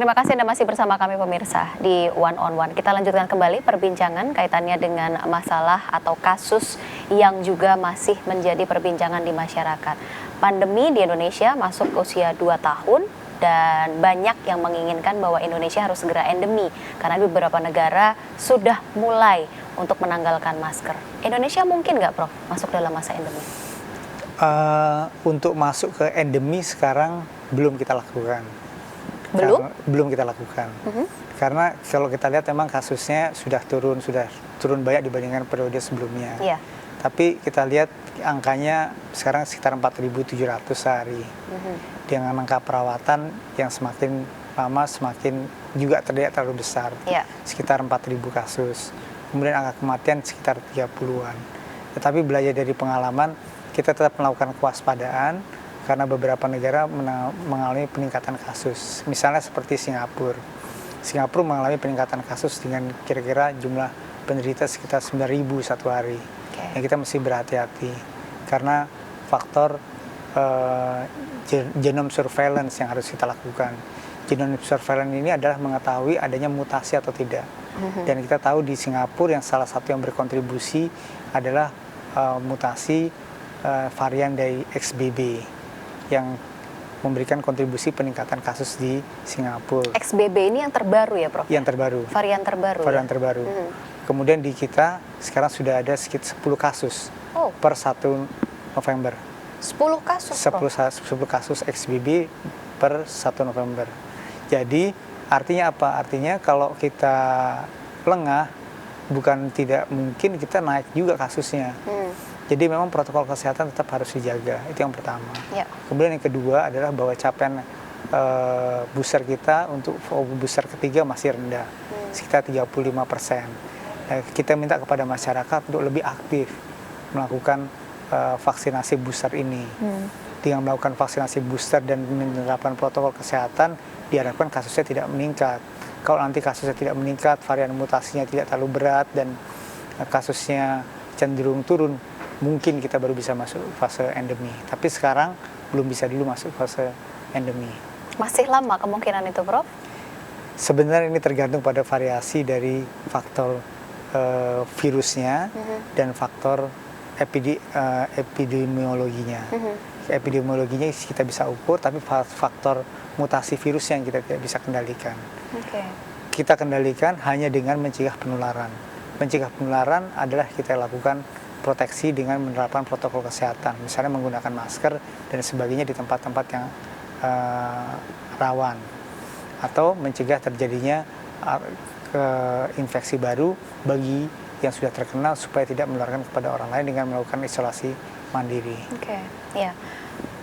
Terima kasih Anda masih bersama kami pemirsa di One on One. Kita lanjutkan kembali perbincangan kaitannya dengan masalah atau kasus yang juga masih menjadi perbincangan di masyarakat. Pandemi di Indonesia masuk ke usia 2 tahun dan banyak yang menginginkan bahwa Indonesia harus segera endemi karena beberapa negara sudah mulai untuk menanggalkan masker. Indonesia mungkin nggak, Prof, masuk dalam masa endemi? Untuk masuk ke endemi sekarang belum kita lakukan. Belum kita lakukan. Karena kalau kita lihat memang kasusnya sudah turun banyak dibandingkan periode sebelumnya. Iya. Tapi kita lihat angkanya sekarang sekitar 4.700 sehari. Dengan angka perawatan yang semakin lama semakin juga tidak terlalu besar. Iya. Sekitar 4.000 kasus. Kemudian angka kematian sekitar 30-an. Tetapi belajar dari pengalaman, kita tetap melakukan kewaspadaan karena beberapa negara mengalami peningkatan kasus. Misalnya seperti Singapura. Singapura mengalami peningkatan kasus dengan kira-kira jumlah penderita sekitar 9.000 satu hari. Yang kita mesti berhati-hati karena faktor genome surveillance yang harus kita lakukan. Genome surveillance ini adalah mengetahui adanya mutasi atau tidak. Dan kita tahu di Singapura yang salah satu yang berkontribusi adalah mutasi varian dari XBB yang memberikan kontribusi peningkatan kasus di Singapura. XBB ini yang terbaru ya, Prof? Yang terbaru. Varian terbaru. Varian terbaru. Kemudian di kita sekarang sudah ada sekitar 10 kasus per 1 November. 10 kasus, Prof? 10 kasus XBB per 1 November. Jadi artinya apa? Artinya kalau kita lengah, bukan tidak mungkin kita naik juga kasusnya. Jadi memang protokol kesehatan tetap harus dijaga, itu yang pertama. Ya. Kemudian yang kedua adalah bahwa capaian booster kita untuk booster ketiga masih rendah, sekitar 35%. Kita minta kepada masyarakat untuk lebih aktif melakukan vaksinasi booster ini. Dengan melakukan vaksinasi booster dan menerapkan protokol kesehatan, diharapkan kasusnya tidak meningkat. Kalau nanti kasusnya tidak meningkat, varian mutasinya tidak terlalu berat dan kasusnya cenderung turun, mungkin kita baru bisa masuk fase endemi. Tapi sekarang belum bisa dulu masuk fase endemi. Masih lama kemungkinan itu, Prof? Sebenarnya ini tergantung pada variasi dari faktor virusnya dan faktor epidemiologinya. Epidemiologinya kita bisa ukur, tapi faktor mutasi virusnya yang kita tidak bisa kendalikan. Kita kendalikan hanya dengan mencegah penularan. Mencegah penularan adalah kita lakukan proteksi dengan menerapkan protokol kesehatan, misalnya menggunakan masker dan sebagainya di tempat-tempat yang rawan, atau mencegah terjadinya infeksi baru bagi yang sudah terkenal supaya tidak menularkan kepada orang lain dengan melakukan isolasi mandiri. Ya.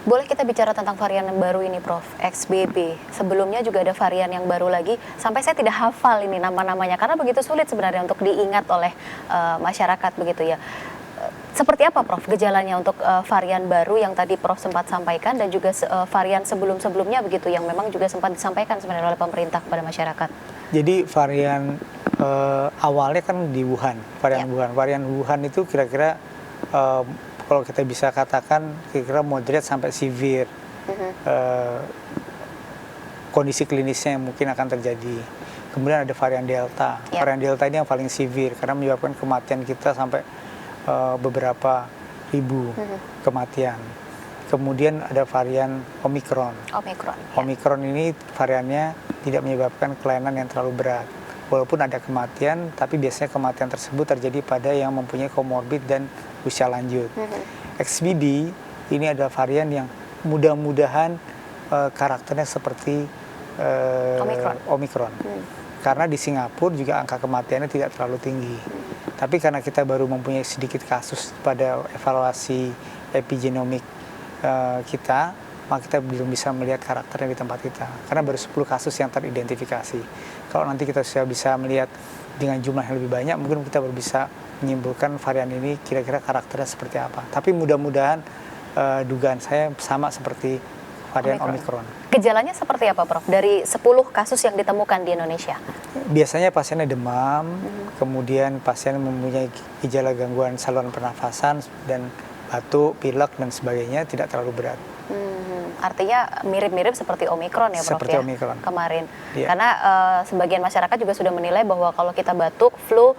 Boleh kita bicara tentang varian yang baru ini, Prof, XBB. Sebelumnya juga ada varian yang baru lagi, sampai saya tidak hafal ini nama-namanya karena begitu sulit sebenarnya untuk diingat oleh masyarakat begitu ya. Seperti apa, Prof, gejalanya untuk varian baru yang tadi Prof sempat sampaikan dan juga varian sebelum-sebelumnya begitu yang memang juga sempat disampaikan sebenarnya oleh pemerintah kepada masyarakat? Jadi varian awalnya kan di Wuhan, varian Wuhan itu kira-kira kalau kita bisa katakan kira-kira moderate sampai severe kondisi klinisnya yang mungkin akan terjadi. Kemudian ada varian Delta. Varian Delta ini yang paling severe karena menyebabkan kematian kita sampai beberapa ribu kematian. Kemudian ada varian Omicron. Omicron ini variannya tidak menyebabkan kelainan yang terlalu berat. Walaupun ada kematian, tapi biasanya kematian tersebut terjadi pada yang mempunyai komorbid dan usia lanjut. XBB ini adalah varian yang mudah-mudahan karakternya seperti Omicron. Karena di Singapura juga angka kematiannya tidak terlalu tinggi. Tapi karena kita baru mempunyai sedikit kasus pada evaluasi epigenomik kita, maka kita belum bisa melihat karakternya di tempat kita. Karena baru 10 kasus yang teridentifikasi. Kalau nanti kita sudah bisa melihat dengan jumlah yang lebih banyak, mungkin kita baru bisa menyimpulkan varian ini kira-kira karakternya seperti apa. Tapi mudah-mudahan dugaan saya sama seperti varian Omicron. Gejalanya seperti apa, Prof? Dari 10 kasus yang ditemukan di Indonesia? Biasanya pasiennya demam, kemudian pasien mempunyai gejala gangguan saluran pernafasan dan batuk, pilek dan sebagainya, tidak terlalu berat. Artinya mirip-mirip seperti Omikron ya, Prof, Seperti ya, Omikron. kemarin. Iya. Karena sebagian masyarakat juga sudah menilai bahwa kalau kita batuk, flu,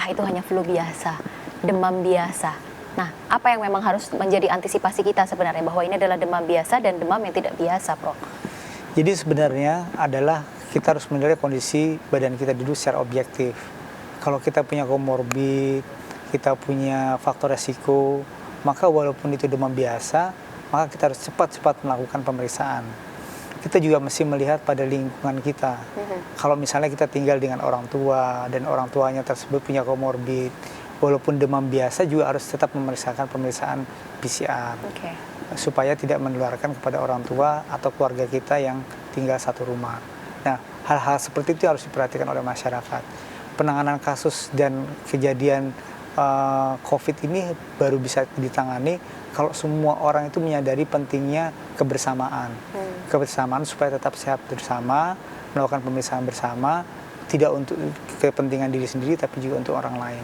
itu hanya flu biasa, demam biasa. Nah, apa yang memang harus menjadi antisipasi kita sebenarnya bahwa ini adalah demam biasa dan demam yang tidak biasa, Prof? Jadi sebenarnya adalah kita harus menilai kondisi badan kita dulu secara objektif. Kalau kita punya komorbid, kita punya faktor resiko, maka walaupun itu demam biasa, maka kita harus cepat-cepat melakukan pemeriksaan. Kita juga mesti melihat pada lingkungan kita. Kalau misalnya kita tinggal dengan orang tua dan orang tuanya tersebut punya komorbid, walaupun demam biasa juga harus tetap memeriksakan pemeriksaan PCR. Supaya tidak menularkan kepada orang tua atau keluarga kita yang tinggal satu rumah. Nah, hal-hal seperti itu harus diperhatikan oleh masyarakat. Penanganan kasus dan kejadian COVID ini baru bisa ditangani kalau semua orang itu menyadari pentingnya kebersamaan. Kebersamaan supaya tetap sehat bersama, melakukan pemeriksaan bersama, tidak untuk kepentingan diri sendiri tapi juga untuk orang lain.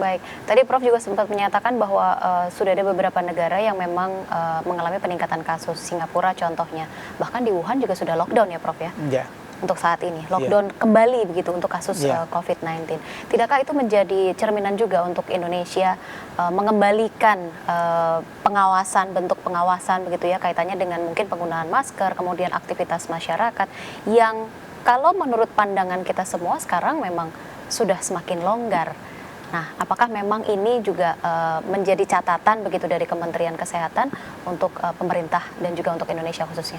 Baik, tadi Prof juga sempat menyatakan bahwa sudah ada beberapa negara yang memang mengalami peningkatan kasus, Singapura contohnya. Bahkan di Wuhan juga sudah lockdown ya, Prof, ya? Ya. Untuk saat ini, lockdown kembali begitu untuk kasus COVID-19. Tidakkah itu menjadi cerminan juga untuk Indonesia mengembalikan bentuk pengawasan begitu ya, kaitannya dengan mungkin penggunaan masker, kemudian aktivitas masyarakat yang kalau menurut pandangan kita semua sekarang memang sudah semakin longgar. Nah, apakah memang ini juga menjadi catatan begitu dari Kementerian Kesehatan untuk pemerintah dan juga untuk Indonesia khususnya?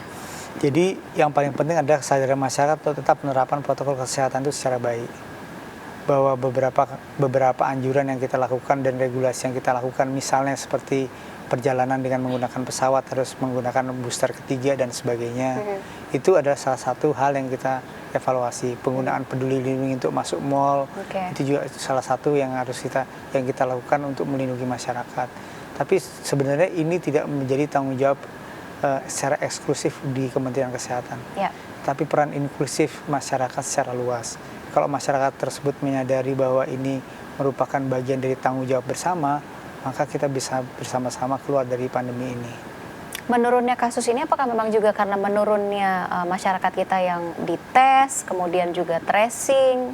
Jadi yang paling penting adalah kesadaran masyarakat untuk tetap menerapkan protokol kesehatan itu secara baik. Bahwa beberapa anjuran yang kita lakukan dan regulasi yang kita lakukan, misalnya seperti perjalanan dengan menggunakan pesawat harus menggunakan booster ketiga dan sebagainya, itu adalah salah satu hal yang kita evaluasi. Penggunaan peduli lindungi untuk masuk mal, itu juga salah satu yang harus kita lakukan untuk melindungi masyarakat. Tapi sebenarnya ini tidak menjadi tanggung jawab secara eksklusif di Kementerian Kesehatan, tapi peran inklusif masyarakat secara luas. Kalau masyarakat tersebut menyadari bahwa ini merupakan bagian dari tanggung jawab bersama, maka kita bisa bersama-sama keluar dari pandemi ini. Menurunnya kasus ini apakah memang juga karena menurunnya masyarakat kita yang dites, kemudian juga tracing?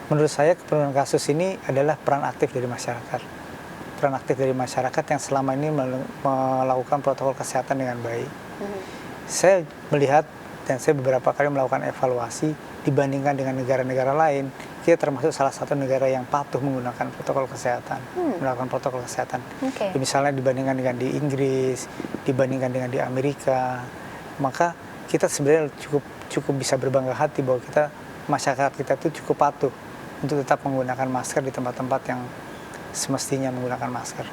Menurut saya penurunan kasus ini adalah peran aktif dari masyarakat. Peran aktif dari masyarakat yang selama ini melakukan protokol kesehatan dengan baik. Saya melihat dan saya beberapa kali melakukan evaluasi dibandingkan dengan negara-negara lain, kita termasuk salah satu negara yang patuh menggunakan protokol kesehatan, melakukan protokol kesehatan. Misalnya dibandingkan dengan di Inggris, dibandingkan dengan di Amerika, maka kita sebenarnya cukup bisa berbangga hati bahwa masyarakat kita itu cukup patuh untuk tetap menggunakan masker di tempat-tempat yang semestinya menggunakan masker.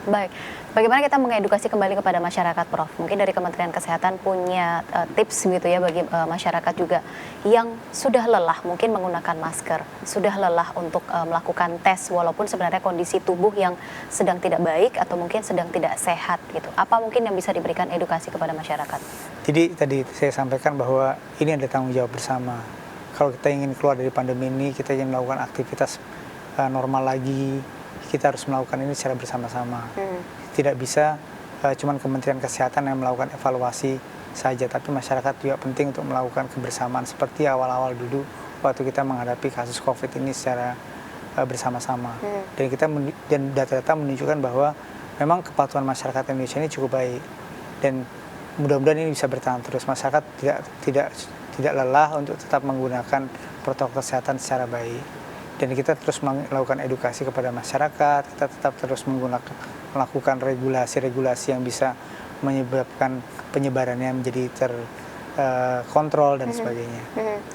Baik, bagaimana kita mengedukasi kembali kepada masyarakat, Prof? Mungkin dari Kementerian Kesehatan punya tips gitu ya bagi masyarakat juga yang sudah lelah mungkin menggunakan masker, sudah lelah untuk melakukan tes walaupun sebenarnya kondisi tubuh yang sedang tidak baik atau mungkin sedang tidak sehat gitu. Apa mungkin yang bisa diberikan edukasi kepada masyarakat? Jadi tadi saya sampaikan bahwa ini ada tanggung jawab bersama. Kalau kita ingin keluar dari pandemi ini, kita ingin melakukan aktivitas normal lagi, kita harus melakukan ini secara bersama-sama. Tidak bisa cuman Kementerian Kesehatan yang melakukan evaluasi saja, tapi masyarakat juga penting untuk melakukan kebersamaan seperti awal-awal dulu waktu kita menghadapi kasus COVID ini secara bersama-sama. Dan data-data menunjukkan bahwa memang kepatuhan masyarakat Indonesia ini cukup baik dan mudah-mudahan ini bisa bertahan terus. Masyarakat tidak lelah untuk tetap menggunakan protokol kesehatan secara baik. Dan kita terus melakukan edukasi kepada masyarakat, kita tetap terus melakukan regulasi-regulasi yang bisa menyebabkan penyebarannya menjadi terkontrol dan sebagainya.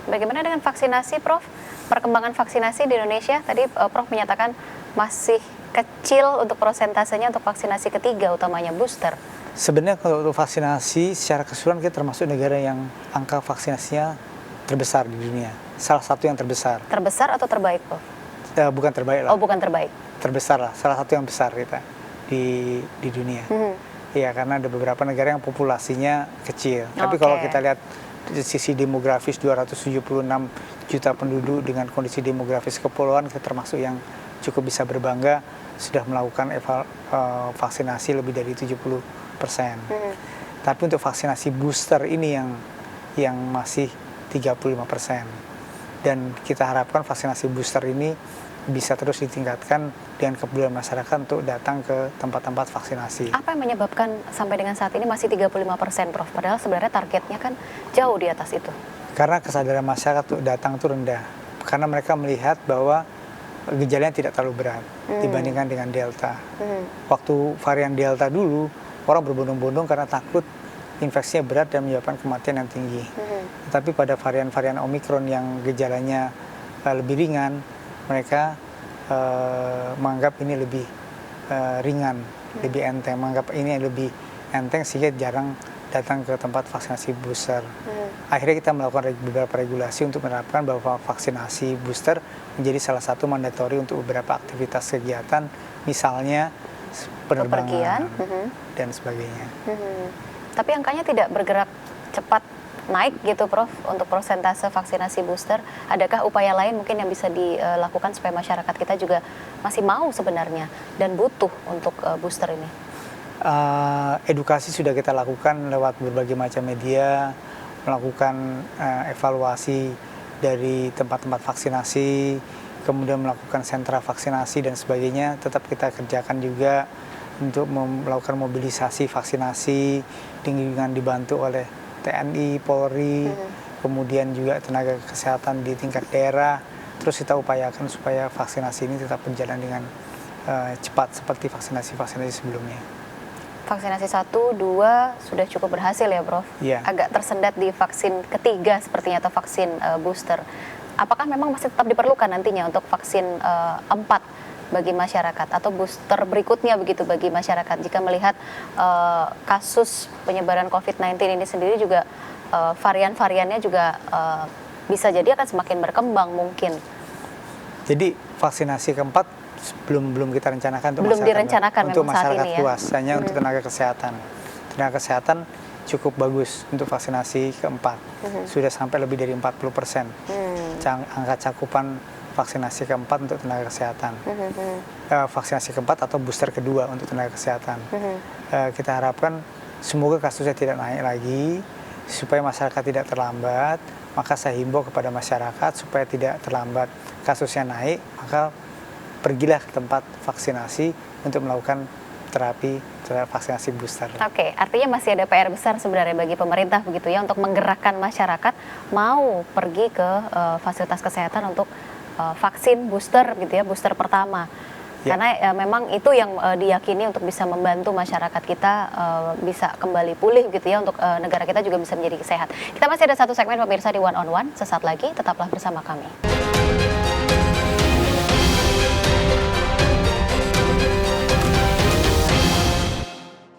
Bagaimana dengan vaksinasi, Prof? Perkembangan vaksinasi di Indonesia, tadi Prof menyatakan masih kecil untuk prosentasenya untuk vaksinasi ketiga, utamanya booster. Sebenarnya kalau untuk vaksinasi secara keseluruhan kita termasuk negara yang angka vaksinasinya terbesar di dunia. Salah satu yang terbesar. Terbesar atau terbaik, Prof? Bukan terbaik lah. Oh, bukan terbaik. Terbesar lah, salah satu yang besar kita di dunia. Iya, karena ada beberapa negara yang populasinya kecil. Tapi kalau kita lihat dari sisi demografis 276 juta penduduk dengan kondisi demografis kepulauan, kita termasuk yang cukup bisa berbangga sudah melakukan vaksinasi lebih dari 70 Tapi untuk vaksinasi booster ini yang masih 35%. Dan kita harapkan vaksinasi booster ini bisa terus ditingkatkan dengan kepedulian masyarakat untuk datang ke tempat-tempat vaksinasi. Apa yang menyebabkan sampai dengan saat ini masih 35%, Prof? Padahal sebenarnya targetnya kan jauh di atas itu. Karena kesadaran masyarakat untuk datang itu rendah. Karena mereka melihat bahwa gejalanya tidak terlalu berat dibandingkan dengan Delta. Waktu varian Delta dulu, orang berbondong-bondong karena takut infeksinya berat dan menyebabkan kematian yang tinggi. Tetapi pada varian-varian Omikron yang gejalanya lebih ringan, mereka menganggap ini lebih ringan, lebih enteng, menganggap ini lebih enteng sehingga jarang datang ke tempat vaksinasi booster. Akhirnya kita melakukan beberapa regulasi untuk menerapkan bahwa vaksinasi booster menjadi salah satu mandatori untuk beberapa aktivitas kegiatan, misalnya penerbangan dan sebagainya. Tapi angkanya tidak bergerak cepat naik gitu, Prof, untuk persentase vaksinasi booster. Adakah upaya lain mungkin yang bisa dilakukan supaya masyarakat kita juga masih mau sebenarnya dan butuh untuk booster ini? Edukasi sudah kita lakukan lewat berbagai macam media, melakukan evaluasi dari tempat-tempat vaksinasi, kemudian melakukan sentra vaksinasi dan sebagainya. Tetap kita kerjakan juga untuk melakukan mobilisasi vaksinasi dengan dibantu oleh TNI, Polri, kemudian juga tenaga kesehatan di tingkat daerah. Terus kita upayakan supaya vaksinasi ini tetap berjalan dengan cepat seperti vaksinasi-vaksinasi sebelumnya. Vaksinasi 1, 2 sudah cukup berhasil ya, Prof? Iya. Agak tersendat di vaksin ketiga sepertinya atau vaksin booster. Apakah memang masih tetap diperlukan nantinya untuk vaksin 4 bagi masyarakat atau booster berikutnya begitu bagi masyarakat jika melihat kasus penyebaran COVID-19 ini sendiri juga varian-variannya juga bisa jadi akan semakin berkembang mungkin. Jadi vaksinasi keempat belum kita rencanakan untuk belum masyarakat, direncanakan untuk memang saat masyarakat ini ya. luas, hanya untuk tenaga kesehatan. Tenaga kesehatan cukup bagus untuk vaksinasi keempat, sudah sampai lebih dari 40%. Angka cakupan vaksinasi keempat untuk tenaga kesehatan, vaksinasi keempat atau booster kedua untuk tenaga kesehatan. Kita harapkan semoga kasusnya tidak naik lagi, supaya masyarakat tidak terlambat. Maka saya himbau kepada masyarakat supaya tidak terlambat kasusnya naik, maka pergilah ke tempat vaksinasi untuk melakukan terapi vaksinasi booster. Oke, artinya masih ada PR besar sebenarnya bagi pemerintah begitu ya untuk menggerakkan masyarakat mau pergi ke fasilitas kesehatan untuk vaksin booster gitu ya, booster pertama. Ya. Karena memang itu yang diyakini untuk bisa membantu masyarakat kita bisa kembali pulih gitu ya, untuk negara kita juga bisa menjadi sehat. Kita masih ada satu segmen pemirsa di One on One, sesaat lagi tetaplah bersama kami.